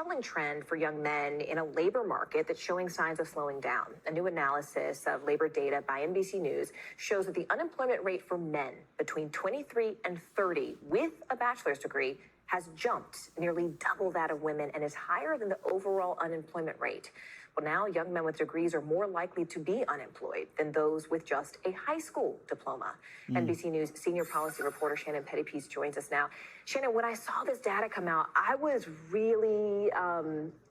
troubling trend for young men in a labor market that's showing signs of slowing down. A new analysis of labor data by NBC News shows that the unemployment rate for men between 23 and 30 with a bachelor's degree has jumped nearly double that of women and is higher than the overall unemployment rate. Well, now young men with degrees are more likely to be unemployed than those with just a high school diploma. NBC News senior policy reporter Shannon Pettypiece joins us now. Shannon, when I saw this data come out, I was really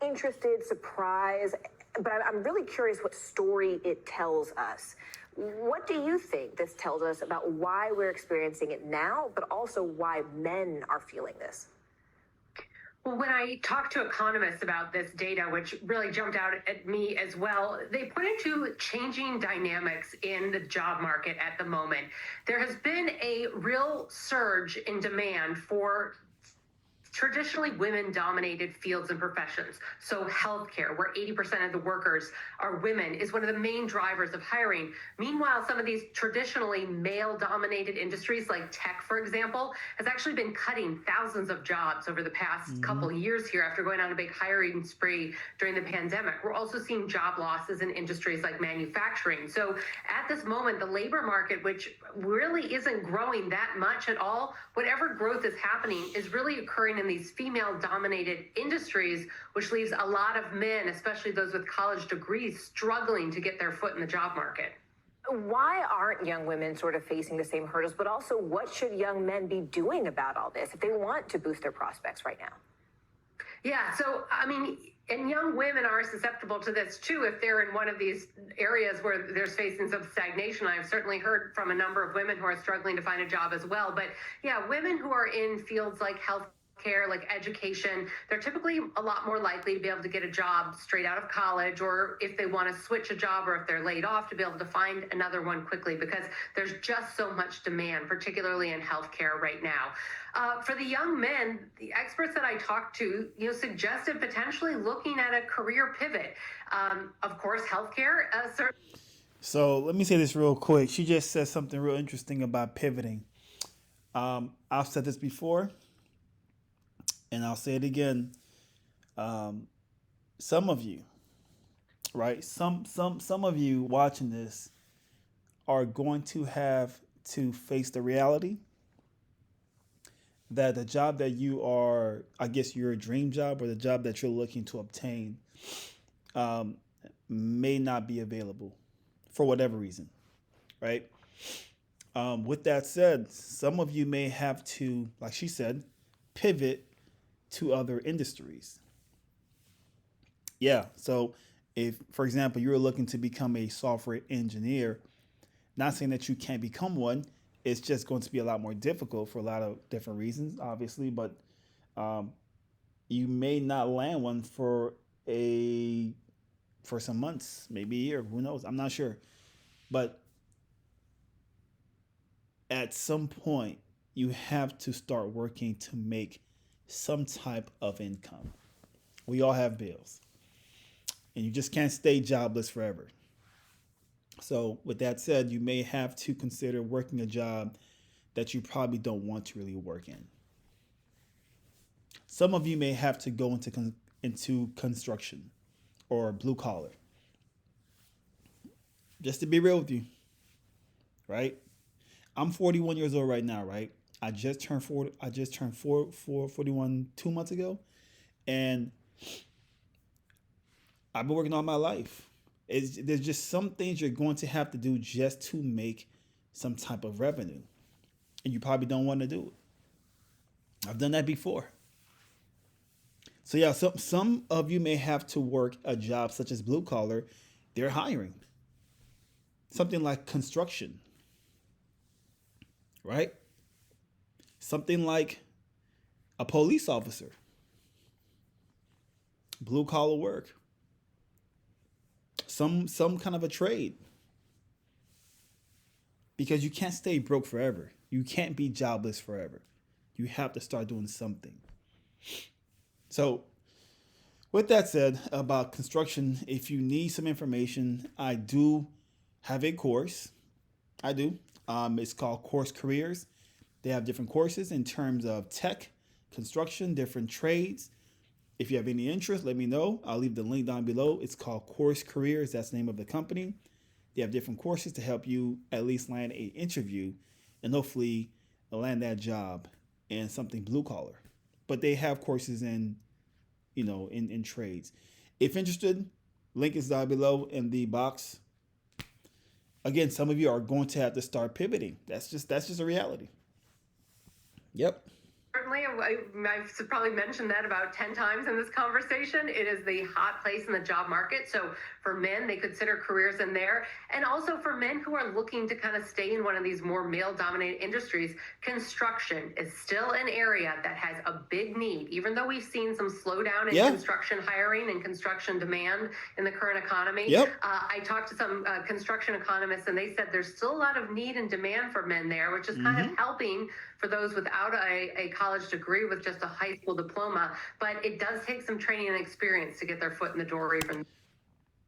interested, surprised, but I'm really curious what story it tells us. What do you think this tells us about why we're experiencing it now, but also why men are feeling this? Well, when I talked to economists about this data, which really jumped out at me as well, they pointed to changing dynamics in the job market at the moment. There has been a real surge in demand for traditionally women-dominated fields and professions. So healthcare, where 80% of the workers are women, is one of the main drivers of hiring. Meanwhile, some of these traditionally male-dominated industries like tech, for example, has actually been cutting thousands of jobs over the past couple years here after going on a big hiring spree during the pandemic. We're also seeing job losses in industries like manufacturing. So at this moment, the labor market, which really isn't growing that much at all, whatever growth is happening is really occurring in these female-dominated industries, which leaves a lot of men, especially those with college degrees, struggling to get their foot in the job market. Why aren't young women sort of facing the same hurdles, but also what should young men be doing about all this if they want to boost their prospects right now? Yeah, so, I mean, and young women are susceptible to this too if they're in one of these areas where there's facing some stagnation. I've certainly heard from a number of women who are struggling to find a job as well. But yeah, women who are in fields like health care, like education, they're typically a lot more likely to be able to get a job straight out of college, or if they want to switch a job or if they're laid off, to be able to find another one quickly because there's just so much demand, particularly in healthcare right now. For the young men, the experts that I talked to, suggested potentially looking at a career pivot. Of course, healthcare. So let me say this real quick. She just said something real interesting about pivoting. I've said this before, and I'll say it again. Some of you, right? Some of you watching this are going to have to face the reality that the job that you are, I guess your dream job or the job that you're looking to obtain, may not be available for whatever reason, right? With that said, some of you may have to, like she said, pivot to other industries. Yeah, so if, for example, you're looking to become a software engineer, not saying that you can't become one, it's just going to be a lot more difficult for a lot of different reasons, obviously, but you may not land one for some months, maybe a year, who knows? I'm not sure. But at some point, you have to start working to make some type of income. We all have bills, and you just can't stay jobless forever. So with that said, you may have to consider working a job that you probably don't want to really work in. Some of you may have to go into construction or blue collar. Just to be real with you, right? I'm 41 years old right now, right? I just turned 41 2 months ago, and I've been working all my life. There's just some things you're going to have to do just to make some type of revenue, and you probably don't want to do it. I've done that before. So yeah, some of you may have to work a job such as blue collar. They're hiring. Something like construction, right? Something like a police officer, blue collar work, some kind of a trade. Because you can't stay broke forever. You can't be jobless forever. You have to start doing something. So with that said, about construction, if you need some information, I do have a course. I do. It's called Course Careers. They have different courses in terms of tech, construction, different trades. If you have any interest, let me know. I'll leave the link down below. It's called Course Careers. That's the name of the company. They have different courses to help you at least land an interview and hopefully land that job in something blue collar. But they have courses in, in trades. If interested, link is down below in the box. Again, some of you are going to have to start pivoting. That's just a reality. Yep. Certainly, I've probably mentioned that about 10 times in this conversation. It is the hot place in the job market. So for men, they consider careers in there. And also for men who are looking to kind of stay in one of these more male-dominated industries, construction is still an area that has a big need. Even though we've seen some slowdown in construction hiring and construction demand in the current economy, I talked to some construction economists, and they said there's still a lot of need and demand for men there, which is kind of helping for those without a college degree with just a high school diploma. But it does take some training and experience to get their foot in the door even.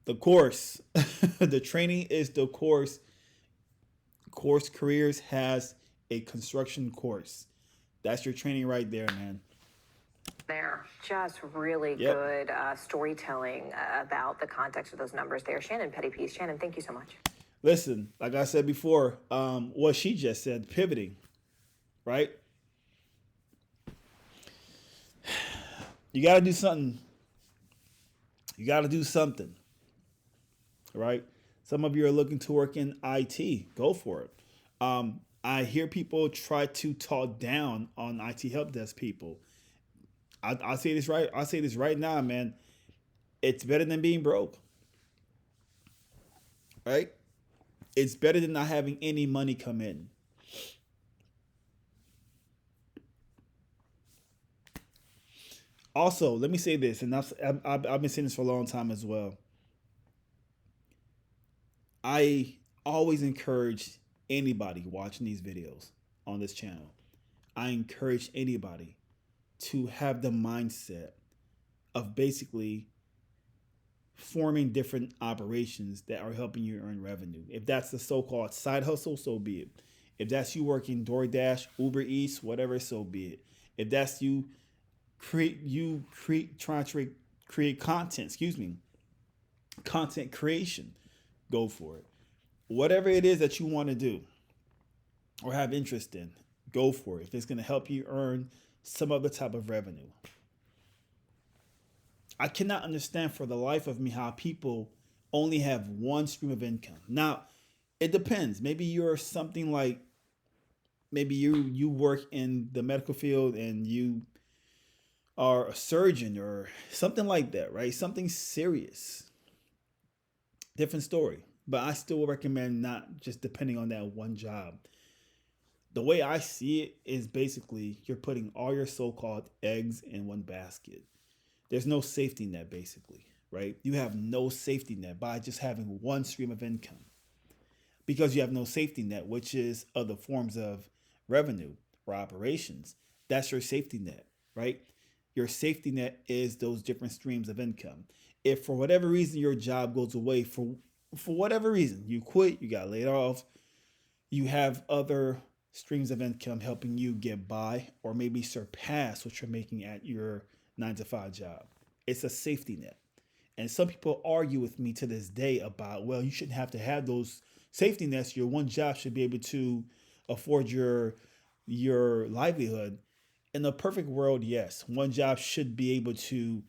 The course, the training is the course. Course Careers has a construction course. That's your training right there, man. There. Just really good storytelling about the context of those numbers there. Shannon Pettypiece. Shannon, thank you so much. Listen, like I said before, what she just said, pivoting, right? You got to do something. You got to do something, right? Some of you are looking to work in IT. Go for it. I hear people try to talk down on IT help desk people. I'll say this right. I'll say this right now, man. It's better than being broke, right? It's better than not having any money come in. Also, let me say this, and I've been saying this for a long time as well. I always encourage anybody watching these videos on this channel. I encourage anybody to have the mindset of basically forming different operations that are helping you earn revenue. If that's the so-called side hustle, so be it. If that's you working DoorDash, Uber Eats, whatever, so be it. If that's you trying to create content, content creation, go for it. Whatever it is that you want to do or have interest in, go for it. If it's going to help you earn some other type of revenue. I cannot understand for the life of me how people only have one stream of income. Now, it depends. Maybe you're something like, maybe you work in the medical field and you are a surgeon or something like that, right? Something serious. Different story. But I still recommend not just depending on that one job. The way I see it is basically you're putting all your so-called eggs in one basket. There's no safety net, basically, right? You have no safety net by just having one stream of income. Because you have no safety net, which is other forms of revenue or operations. That's your safety net, right? Your safety net is those different streams of income. If for whatever reason your job goes away, for whatever reason, you quit, you got laid off, you have other streams of income helping you get by or maybe surpass what you're making at your 9-to-5 job. It's a safety net. And some people argue with me to this day about, well, you shouldn't have to have those safety nets. Your one job should be able to afford your livelihood. In the perfect world, yes, one job should be able to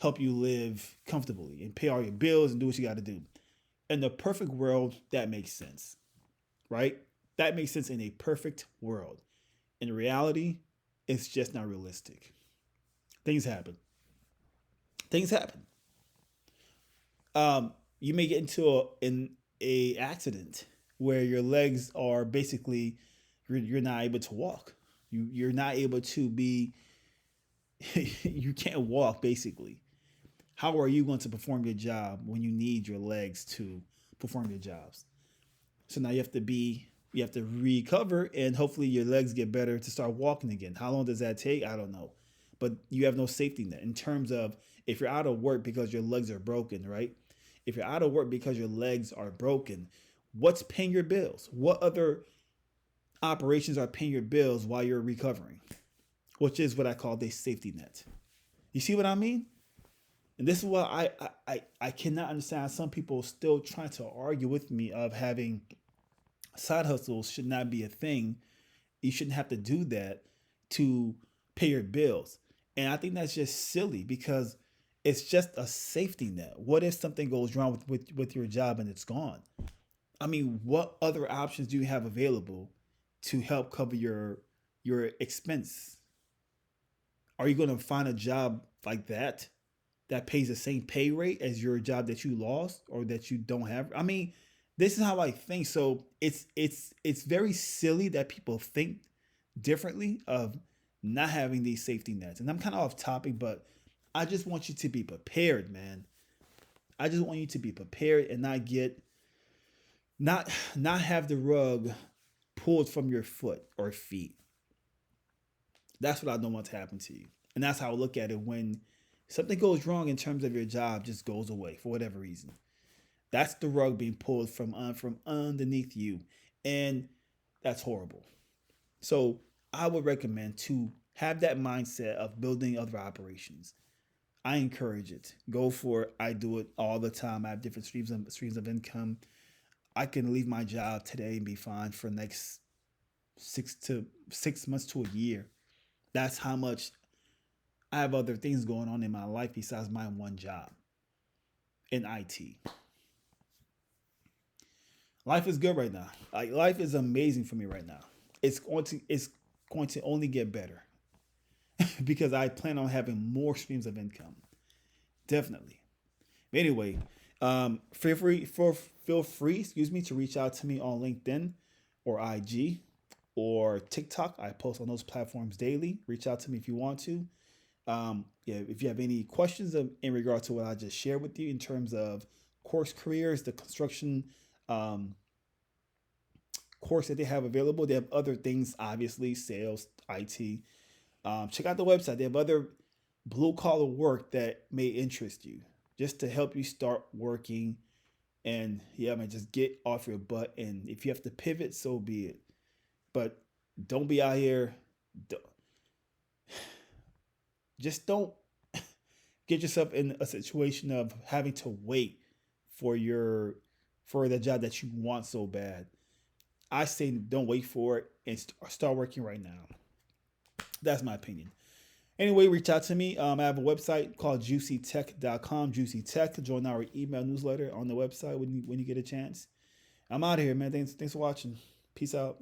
help you live comfortably and pay all your bills and do what you got to do. In the perfect world, that makes sense, right? That makes sense in a perfect world. In reality, it's just not realistic. Things happen. You may get into a accident where your legs are basically you're not able to walk. You're not able to be. You can't walk basically. How are you going to perform your job when you need your legs to perform your jobs? So now you have to recover and hopefully your legs get better to start walking again. How long does that take? I don't know. But you have no safety net in terms of if you're out of work because your legs are broken, right? If you're out of work because your legs are broken, what's paying your bills? What other operations are paying your bills while you're recovering? Which is what I call the safety net. You see what I mean? And this is what I cannot understand. Some people still trying to argue with me of having side hustles should not be a thing. You shouldn't have to do that to pay your bills. And I think that's just silly because it's just a safety net. What if something goes wrong with your job and it's gone? I mean, what other options do you have available to help cover your expense? Are you going to find a job like that pays the same pay rate as your job that you lost or that you don't have? I mean, this is how I think. So it's very silly that people think differently of not having these safety nets. And I'm kind of off topic, but I just want you to be prepared, man. I just want you to be prepared and not have the rug pulled from your foot or feet. That's what I don't want to happen to you. And that's how I look at it when something goes wrong in terms of your job, just goes away for whatever reason. That's the rug being pulled from underneath you. And that's horrible. So I would recommend to have that mindset of building other operations. I encourage it. Go for it. I do it all the time. I have different streams of income. I can leave my job today and be fine for the next 6 months to a year. That's how much I have other things going on in my life besides my one job in IT. Life is good right now. Like, life is amazing for me right now. It's going to only get better because I plan on having more streams of income. Definitely. Anyway, feel free, to reach out to me on LinkedIn or IG or TikTok. I post on those platforms daily. Reach out to me if you want to. If you have any questions in regard to what I just shared with you in terms of course careers, the construction course that they have available. They have other things, obviously, sales, IT. Check out the website. They have other blue collar work that may interest you just to help you start working. And just get off your butt. And if you have to pivot, so be it. But don't be out here. Don't get yourself in a situation of having to wait for the job that you want so bad. I say don't wait for it and start working right now. That's my opinion. Anyway, reach out to me. I have a website called juicytech.com. Juicy Tech. Join our email newsletter on the website when you get a chance. I'm out of here, man. Thanks for watching. Peace out.